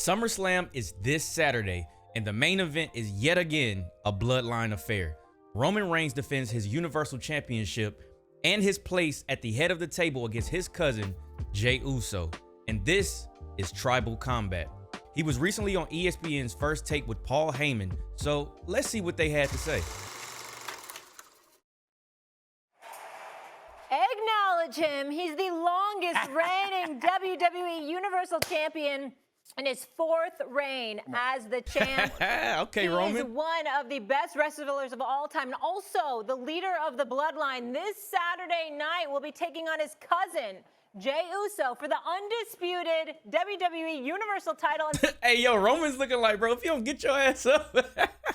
SummerSlam is this Saturday, and the main event is yet again a bloodline affair. Roman Reigns defends his Universal Championship and his place at the head of the table against his cousin, Jey Uso. And this is Tribal Combat. He was recently on ESPN's First Take with Paul Heyman, so let's see what they had to say. Acknowledge him. He's the longest reigning WWE Universal Champion in his fourth reign as the champ. Okay, Roman. He's one of the best wrestlers of all time, and also the leader of the bloodline. This Saturday night will be taking on his cousin, Jey Uso, for the undisputed WWE Universal title. Hey, yo, Roman's looking like, bro, if you don't get your ass up.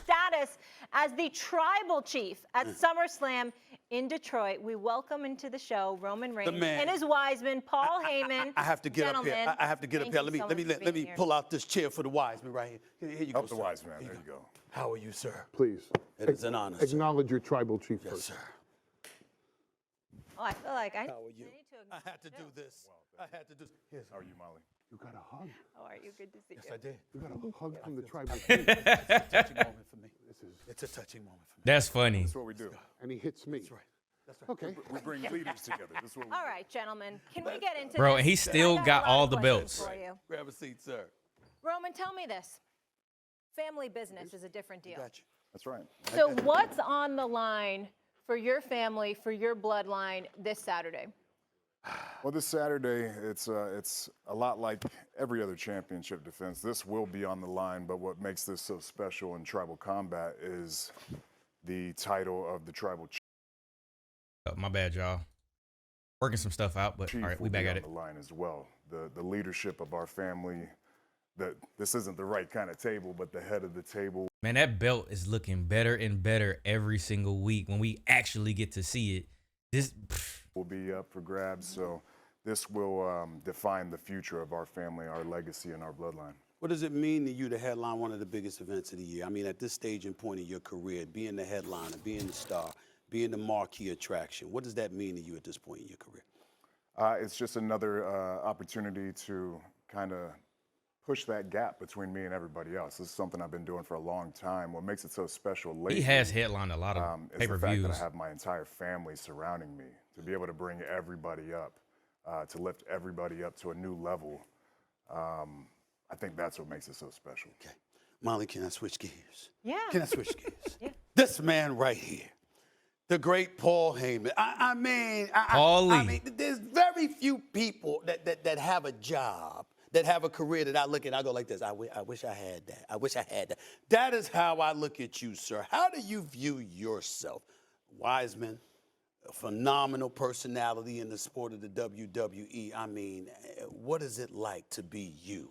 Status as the tribal chief at SummerSlam in Detroit. We welcome into the show Roman Reigns and his Wiseman, Paul Heyman. I have to get up here. I have to get up here. Let me pull out this chair for the Wiseman right here. Here you go. Help the Wiseman. There you go. How are you, sir? Please. It is an honor. Acknowledge your tribal chief Yes, first. sir. Oh, I feel like How are you? I had to do this. I had to do this. How are you, Molly? You got a hug. How are you? Good to see Yes, you. I did. You got a hug from the tribal chief. It's a touching moment for me. It's a touching moment for me. That's funny. That's what we do. And he hits me. That's right. That's right. Okay. We bring leaders together. That's what we All do. right, gentlemen, can we get into Bro, this? and he still I got a lot all of the questions belts. for you. Grab a seat, sir. Roman, tell me this. Family business is a different deal. Got you. That's right. So what's on the line for your family, for your bloodline this Saturday? Well, this Saturday, it's a lot like every other championship defense. This will be on the line, but what makes this so special in Tribal Combat is the title of the Tribal Chief. My bad, y'all. Working some stuff out, but all right, we will back be at on it. the line as well. The leadership of our family. This isn't the right kind of table, but the head of the table. Man, that belt is looking better and better every single week when we actually get to see it. This Will be up for grabs, so this will define the future of our family, our legacy, and our bloodline. What does it mean to you to headline one of the biggest events of the year? I mean, at this stage and point in your career, being the headliner, being the star, being the marquee attraction, what does that mean to you at this point in your career? It's just another opportunity to kind of push that gap between me and everybody else. This is something I've been doing for a long time. What makes it so special lately, he has headlined a lot of is the fact pay-per-views. that I have my entire family surrounding me, to be able to bring everybody up, to lift everybody up to a new level. I think that's what makes it so special. Okay. Molly, can I switch gears? Yeah. Can I switch gears? Yeah. This man right here, the great Paul Heyman. I mean, there's very few people that have a job, that have a career that I look at, I go like this, I wish I had that. I wish I had that. That is how I look at you, sir. How do you view yourself? Wiseman, a phenomenal personality in the sport of the WWE. I mean, what is it like to be you?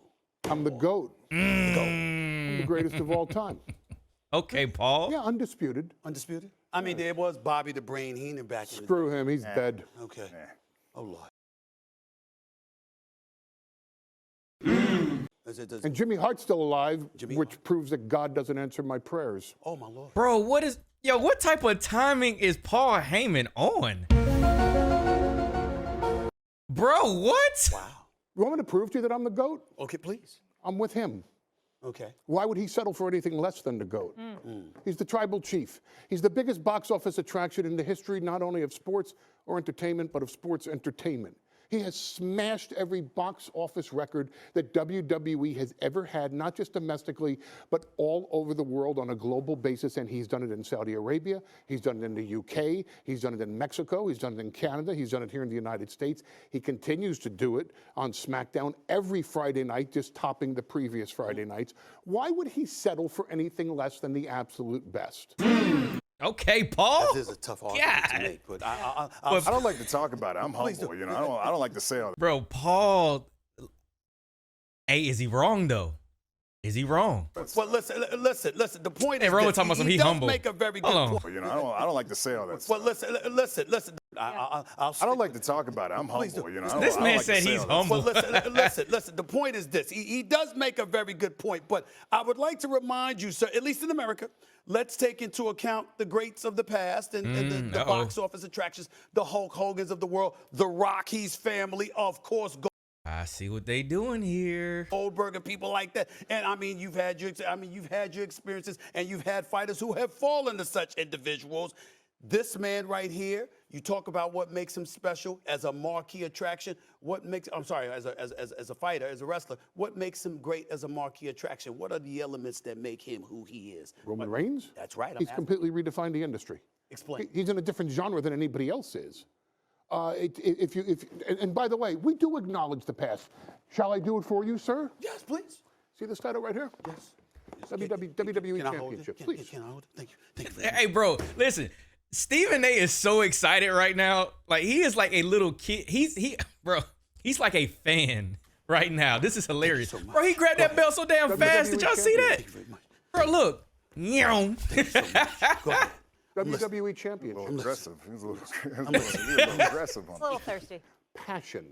I'm the GOAT. I'm the greatest of all time. Okay, Paul. Yeah, undisputed. Undisputed? I mean, there was Bobby the Brain Heenan back in the Screw him, he's dead. Okay. Oh, Lord. And Jimmy Hart's still alive, Jimmy which Hart? proves that God doesn't answer my prayers. Oh, my Lord. Bro, what type of timing is Paul Heyman on? Bro, what? Wow. You want me to prove to you that I'm the GOAT? Okay, please. I'm with him. Okay. Why would he settle for anything less than the GOAT? He's the tribal chief. He's the biggest box office attraction in the history not only of sports or entertainment, but of sports entertainment. He has smashed every box office record that WWE has ever had, not just domestically, but all over the world on a global basis. And he's done it in Saudi Arabia. He's done it in the UK. He's done it in Mexico. He's done it in Canada. He's done it here in the United States. He continues to do it on SmackDown every Friday night, just topping the previous Friday nights. Why would he settle for anything less than the absolute best? Okay, Paul. This is a tough argument to make, but I don't like to talk about it. I'm humble, you know. I don't like to say all that. Bro, Paul. Hey, is he wrong though? Is he wrong? well, listen. The point Hey, is, Roman that talking about some he he does humble. make a very good Hold on. point. You know, I don't like to say all that. Well, listen. I don't like to talk about it. I'm humble, you know. This I don't man like to said say he's all that. humble. Well, listen. The point is this. He does make a very good point, but I would like to remind you, sir, at least in America, let's take into account the greats of the past and the box office attractions, the Hulk Hogans of the world, the Rockies family, of course. I see what they doing here. Goldberg and people like that. And I mean, you've had your experiences, and you've had fighters who have fallen to such individuals. This man right here, you talk about what makes him special as a marquee attraction. As a fighter, as a wrestler, what makes him great as a marquee attraction? What are the elements that make him who he is? Roman Reigns? That's right. He's completely redefined the industry. Explain. He's in a different genre than anybody else is. And by the way, we do acknowledge the past. Shall I do it for you, sir? Yes, please. See this title right here? Yes. WWE Can I hold it? Championship. Please. Can I hold it? Thank you. Thank you very much. Hey, bro, listen. Stephen A is so excited right now. Like, he is like a little kid. He's like a fan right now. This is hilarious. So bro, he grabbed that belt so damn fast. Did y'all see that? Thank you very much. Bro, look. Meow. Go ahead. WWE A Championship. little aggressive. He was a little aggressive on A little thirsty. Passion.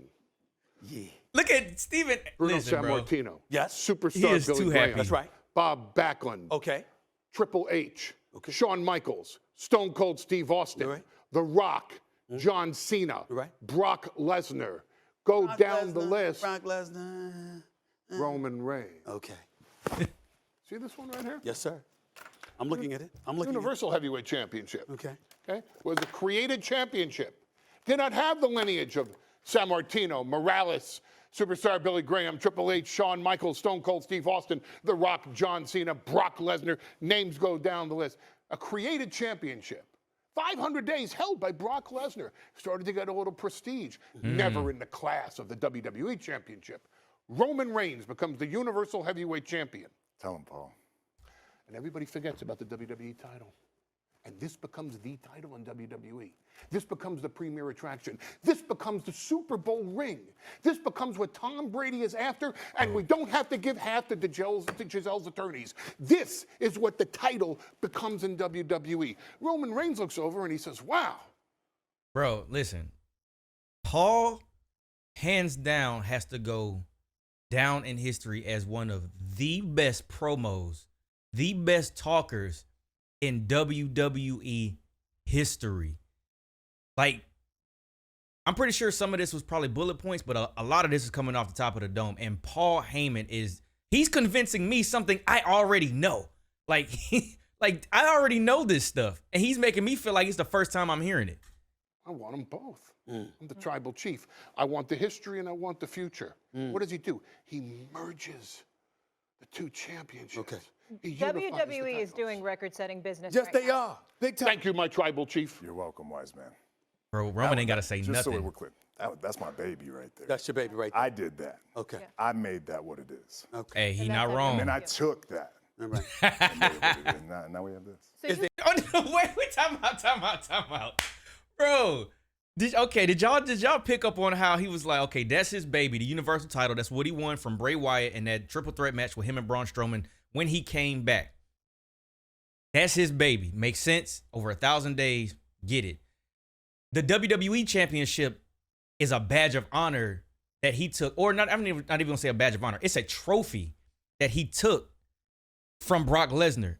Yeah. Look at Stephen. Bruno Listen, bro. Sammartino. Yes. Superstar He is Billy too Graham. happy. That's right. Bob Backlund. Okay. Triple H. Okay. Shawn Michaels. Stone Cold Steve Austin. You're right. The Rock. John Cena. You're right. Brock Lesnar. Go down the list. Brock Lesnar. Roman Reigns. Okay. See this one right here? Yes, sir. I'm looking at it. Universal Heavyweight Championship. Okay. Okay? Was a created championship. Did not have the lineage of Sammartino, Morales, Superstar Billy Graham, Triple H, Shawn Michaels, Stone Cold Steve Austin, The Rock, John Cena, Brock Lesnar. Names go down the list. A created championship. 500 days held by Brock Lesnar. Started to get a little prestige. Never in the class of the WWE Championship. Roman Reigns becomes the Universal Heavyweight Champion. Tell him, Paul. And everybody forgets about the WWE title. And this becomes the title in WWE. This becomes the premier attraction. This becomes the Super Bowl ring. This becomes what Tom Brady is after, and we don't have to give half to Giselle's attorneys. This is what the title becomes in WWE. Roman Reigns looks over and he says, wow. Bro, listen. Paul, hands down, has to go down in history as one of the best promos, the best talkers in WWE history. Like, I'm pretty sure some of this was probably bullet points, but a lot of this is coming off the top of the dome. And Paul Heyman he's convincing me something I already know. Like, I already know this stuff. And he's making me feel like it's the first time I'm hearing it. I want them both. I'm the tribal chief. I want the history and I want the future. What does he do? He merges the two championships. Okay. WWE is doing record-setting business. Yes, right they now. are. Big time. Thank you, my tribal chief. You're welcome, wise man. Bro, Roman ain't got to say Just nothing. so we're clear, that's my baby right there. That's your baby right there. I did that. Okay. I made that what it is. Okay. Hey, he And not that's how wrong. And I took that. All right. And made it what it is. Now we have this. So you- Wait, time out. Bro, did y'all pick up on how he was like, okay, that's his baby, the Universal title. That's what he won from Bray Wyatt in that triple threat match with him and Braun Strowman when he came back. That's his baby. Makes sense. Over 1,000 days. Get it. The WWE Championship is a badge of honor that he took, or not even gonna say a badge of honor. It's a trophy that he took from Brock Lesnar.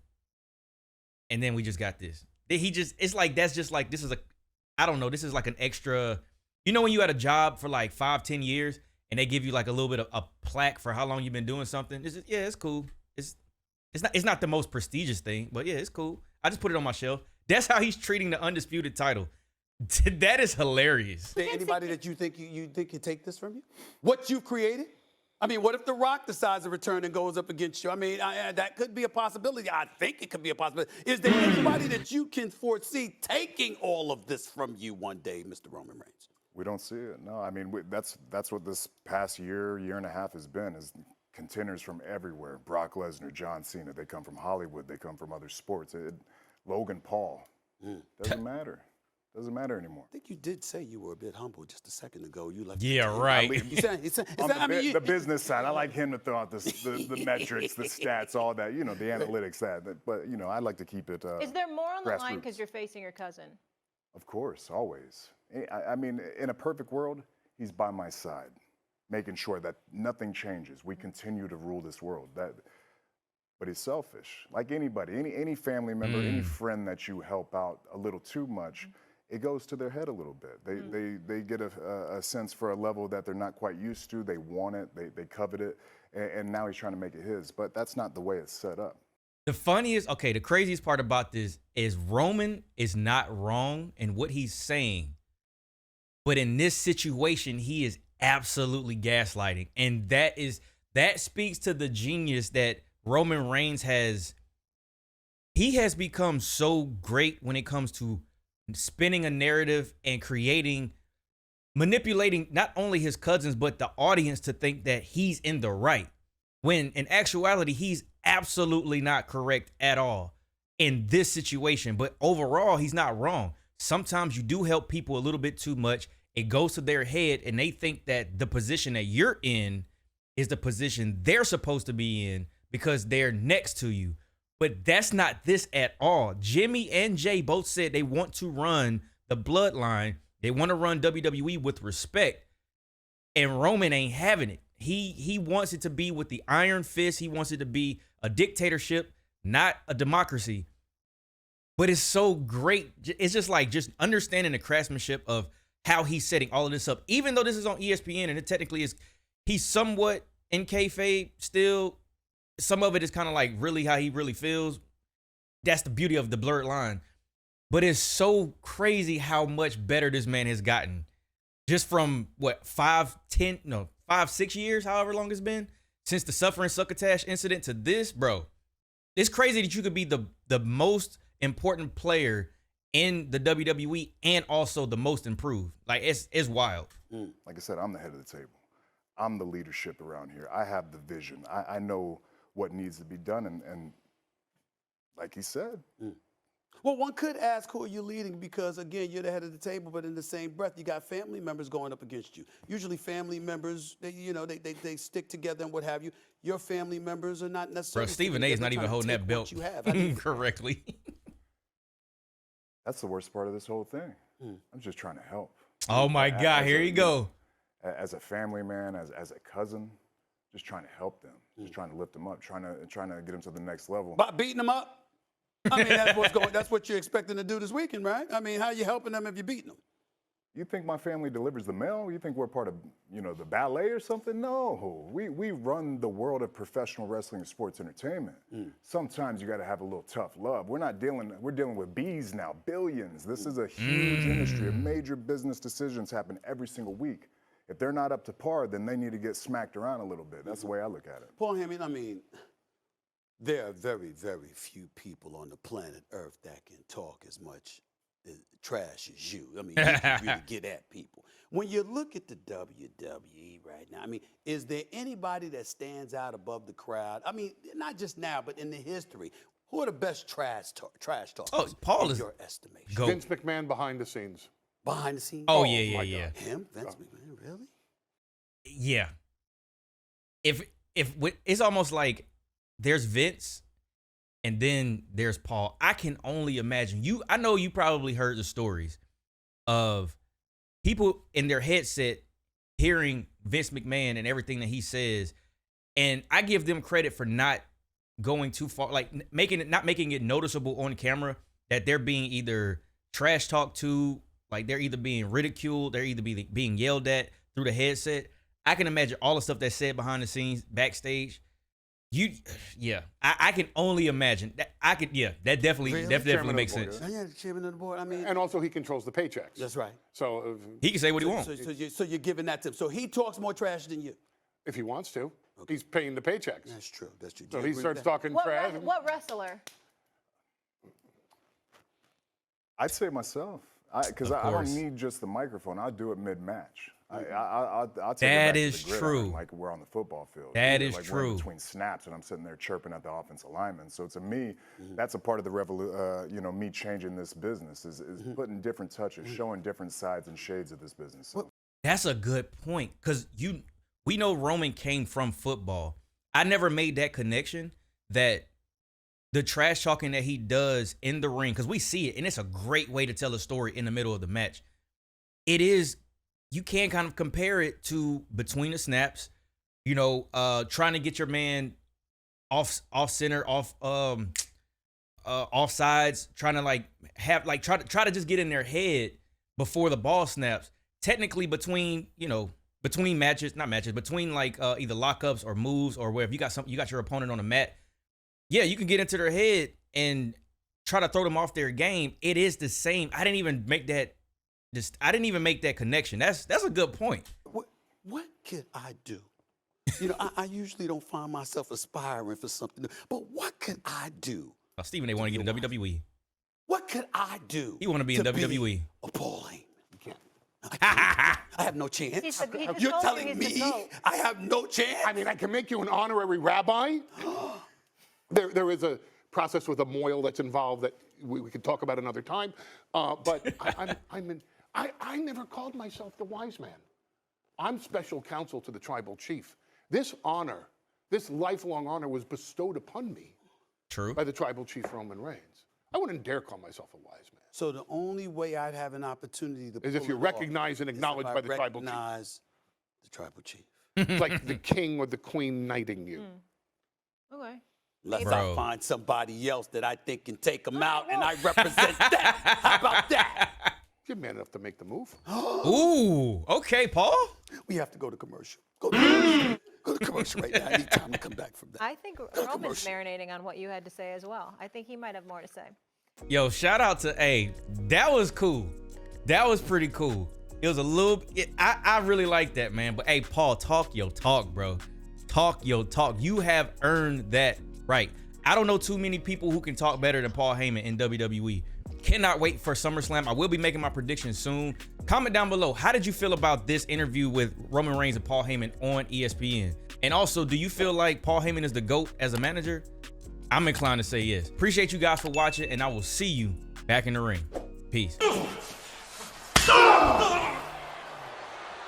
And then we just got this. It's like, this is like an extra, you know, when you had a job for like 5-10 years and they give you like a little bit of a plaque for how long you've been doing something. It's cool. It's not the most prestigious thing, but yeah, it's cool. I just put it on my shelf. That's how he's treating the undisputed title. That is hilarious. Is there anybody that you think can take this from you? What you've created? I mean, what if The Rock decides to return and goes up against you? I mean, that could be a possibility. I think it could be a possibility. Is there anybody that you can foresee taking all of this from you one day, Mr. Roman Reigns? We don't see it. No, I mean, that's what this past year and a half has been, is contenders from everywhere. Brock Lesnar, John Cena, they come from Hollywood, they come from other sports. Logan Paul. Doesn't matter. Doesn't matter anymore. I think you did say you were a bit humble just a second ago. You left. Yeah, right. The business side. I like him to throw out the metrics, the stats, all that. You know, the analytics side. But you know, I like to keep it. Is there more on the line grassroots. because you're facing your cousin? Of course, always. I mean, in a perfect world, he's by my side, making sure that nothing changes. We continue to rule this world. But he's selfish, like anybody, any family member, any friend that you help out a little too much. it goes to their head a little bit. They get a sense for a level that they're not quite used to. They want it, they covet it, and now he's trying to make it his. But that's not the way it's set up. The craziest part about this is Roman is not wrong in what he's saying. But in this situation, he is absolutely gaslighting. And that speaks to the genius that Roman Reigns has. He has become so great when it comes to spinning a narrative and manipulating not only his cousins, but the audience to think that he's in the right. When in actuality, he's absolutely not correct at all in this situation. But overall, he's not wrong. Sometimes you do help people a little bit too much. It goes to their head and they think that the position that you're in is the position they're supposed to be in because they're next to you. But that's not this at all. Jimmy and Jay both said they want to run the bloodline. They want to run WWE with respect. And Roman ain't having it. He wants it to be with the iron fist. He wants it to be a dictatorship, not a democracy. But it's so great. It's just understanding the craftsmanship of how he's setting all of this up. Even though this is on ESPN and it technically is, he's somewhat in kayfabe still. Some of it is kind of like really how he really feels. That's the beauty of the blurred line. But it's so crazy how much better this man has gotten. Just from 5, 6 years, however long it's been, since the suffering succotash incident to this, bro. It's crazy that you could be the most important player in the WWE and also the most improved. Like, it's wild. Like I said, I'm the head of the table. I'm the leadership around here. I have the vision. I know what needs to be done, and like he said. Well, one could ask who are you leading because, again, you're the head of the table, but in the same breath, you got family members going up against you. Usually family members, they stick together and what have you. Your family members are not necessarily. Bro, Stephen A is not even holding that belt correctly. That's the worst part of this whole thing. I'm just trying to help. Oh, my God, here you go. As a family man, as a cousin, just trying to help them, just trying to lift them up, trying to get them to the next level. By beating them up? I mean, that's what you're expecting to do this weekend, right? I mean, how are you helping them if you're beating them? You think my family delivers the mail? You think we're part of, the ballet or something? No, we run the world of professional wrestling and sports entertainment. Sometimes you got to have a little tough love. We're dealing with bees now, billions. This is a huge industry. Major business decisions happen every single week. If they're not up to par, then they need to get smacked around a little bit. That's the way I look at it. Paul Heyman, I mean, there are very, very few people on the planet Earth that can talk as much trash as you. I mean, you can really get at people. When you look at the WWE right now, I mean, is there anybody that stands out above the crowd? I mean, not just now, but in the history. Who are the best trash talkers Paul in your estimation? Go. Vince McMahon behind the scenes. Behind the scenes? Oh, yeah. Him? Vince McMahon? Really? Yeah. If it's almost like there's Vince and then there's Paul. I can only imagine. I know you probably heard the stories of people in their headset hearing Vince McMahon and everything that he says. And I give them credit for not going too far, like not making it noticeable on camera that they're being either trash talked to, like they're either being ridiculed, they're either being yelled at through the headset. I can imagine all the stuff that's said behind the scenes, backstage. I can only imagine. That definitely makes sense. Yeah, the chairman of the board. I mean, And also he controls the paychecks. That's right. So He can say what he wants. So you're giving that to him. So he talks more trash than you. if he wants to, he's paying the paychecks. That's true. That's true. So he starts talking trash. What wrestler? I'd say myself, because I don't need just the microphone. I'll do it mid-match. I'll take that it back is to the true. gridiron, like we're on the football field. That is like true. We're in between snaps, and I'm sitting there chirping at the offensive lineman. So to me, that's a part of the me changing this business is putting different touches, showing different sides and shades of this business. So. That's a good point, because we know Roman came from football. I never made that connection that the trash talking that he does in the ring, because we see it, and it's a great way to tell a story in the middle of the match. It is. You can kind of compare it to between the snaps, trying to get your man off center, off offsides, trying to try to just get in their head before the ball snaps. Technically, between matches, between either lockups or moves or wherever you got your opponent on the mat. Yeah, you can get into their head and try to throw them off their game. It is the same. I didn't even make that connection. That's a good point. What could I do? I usually don't find myself aspiring for something new, but what could I do? Oh, Stephen, they want to get in WWE. What could I do? He want to be in WWE. A Paul Heyman. I have no chance. You're telling me I have no chance? I mean, I can make you an honorary rabbi. There is a process with a moil that's involved that we could talk about another time. But I never called myself the wise man. I'm special counsel to the tribal chief. This honor, this lifelong honor, was bestowed upon me. True. By the tribal chief Roman Reigns. I wouldn't dare call myself a wise man. So the only way I'd have an opportunity to is if you're recognized and acknowledged by the tribal chief. Recognize the tribal chief. Like the king or the queen knighting you. Okay. Unless I find somebody else that I think can take them out and I represent that. How about that? You're man enough to make the move. Ooh, okay, Paul. We have to go to commercial. Go to commercial right now. I need time to come back from that. I think Roman's marinating on what you had to say as well. I think he might have more to say. Yo, shout out to that was cool. That was pretty cool. It was a little. I really like that, man. But hey, Paul, talk your talk, bro. Talk your talk. You have earned that right. I don't know too many people who can talk better than Paul Heyman in WWE. Cannot wait for SummerSlam. I will be making my predictions soon. Comment down below. How did you feel about this interview with Roman Reigns and Paul Heyman on ESPN? And also, do you feel like Paul Heyman is the GOAT as a manager? I'm inclined to say yes. Appreciate you guys for watching, and I will see you back in the ring. Peace.